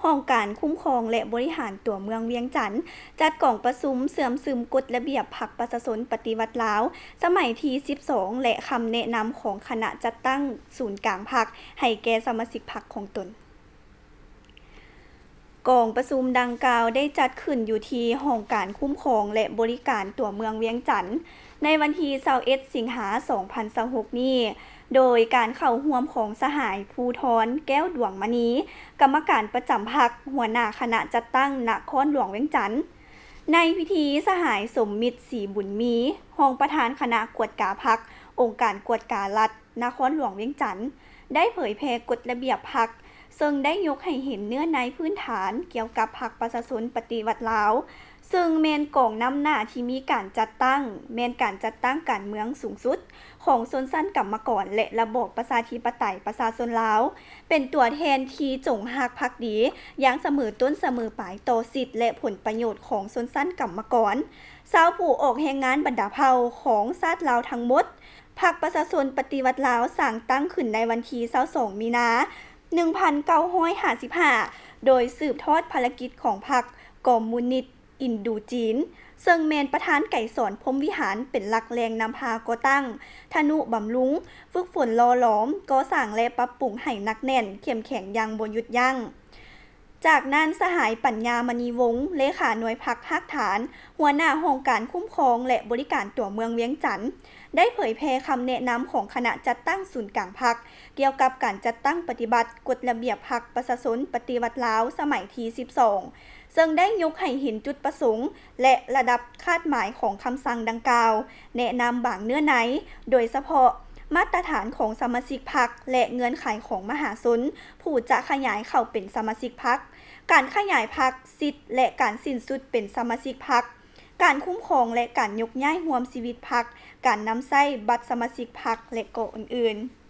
ห้องการคุ้มครองและบริหารตัวเมืองเวียงจันทน์จัดกล่องประชุมเสื่อมซึมกฎระเบียบพรรคประชาชนปฏิวัติลาวสมัยที่12และคำแนะนำของคณะจัดตั้งศูนย์กลางพรรคให้แก่สมาชิกพรรคของตนกองประชุมดังกล่าวได้จัดขึ้นอยู่ที่ห้องการคุ้มครองและบริการตัวเมืองเวียงจันทน์ในวันที่21สิงหาคม2026นี้โดยการเข้าร่วมของสหายภูธรแก้วดวงมณีกรรมการประจำพรรคหัวหน้าคณะจัดตั้งนครหลวงเวียงจันทน์ในพิธีสหายสมมิตรศรีบุญมีรองประธานคณะกวดกาพรรคองค์การกวดการัฐนครหลวงเวียงจันทน์ได้เผยแพร่กฎระเบียบพรรคซึ่งได้ยกให้เห็นเนื้อในพื้นฐานเกี่ยวกับพรรคประชาชนปฏิวัติลาวซึ่งแม่นกองนำหน้าที่มีการจัดตั้งแม่นการจัดตั้งการเมืองสูงสุดของชนชั้นกรรมกรและระบอบประชาธิปไตยประชาชนลาวเป็นตัวแทนที่จงรักภักดีอย่างเสมอต้นเสมอปลายต่อสิทธิและผลประโยชน์ของชนชั้นกรรมกรชาวผู้ออกแรงงานบรรดาเผ่าของชาติลาวทั้งหมดพรรคประชาชนปฏิวัติลาวสร้างตั้งขึ้นในวันที่22มีนา1955โดยสืบทอดภารกิจของพรรคคอมมิวนิสต์อินโดจีนซึ่งแมนประธานไก่สอนพรหมวิหารเป็นหลักแรงนำพาก่อตั้งทนุบำรุงฝึกฝนล่อหลอมก่อสร้างและปรับปรุงให้หนักแน่นเข้มแข็งอย่างบ่หยุดยั้งจากนั้นสหายปัญญามณีวงศ์เลขาหน่วยพรรคฮักฐานหัวหน้าห้องการคุ้มครองและบริการตัวเมืองเวียงจันทน์ได้เผยแพร่คำแนะนำของคณะจัดตั้งศูนย์กลางพรรคเกี่ยวกับการจัดตั้งปฏิบัติกฎระเบียบพรรคประชาชนปฏิวัติลาวสมัยที่12ซึ่งได้ยกให้เห็นจุดประสงค์และระดับคาดหมายของคำสั่งดังกล่าวแนะนำบางเนื้อในโดยเฉพาะมาตรฐานของสมาชิกพรรคและเงื่อนไขของมหาชนผู้จะขยายเข้าเป็นสมาชิกพรรคการขยายพรรคสิทธิ์และการสิ้นสุดเป็นสมาชิกพรรคการคุ้มครองและการยกย้ายร่วมชีวิตพรรคการนำใช้บัตรสมาชิกพรรคและก็อื่นๆ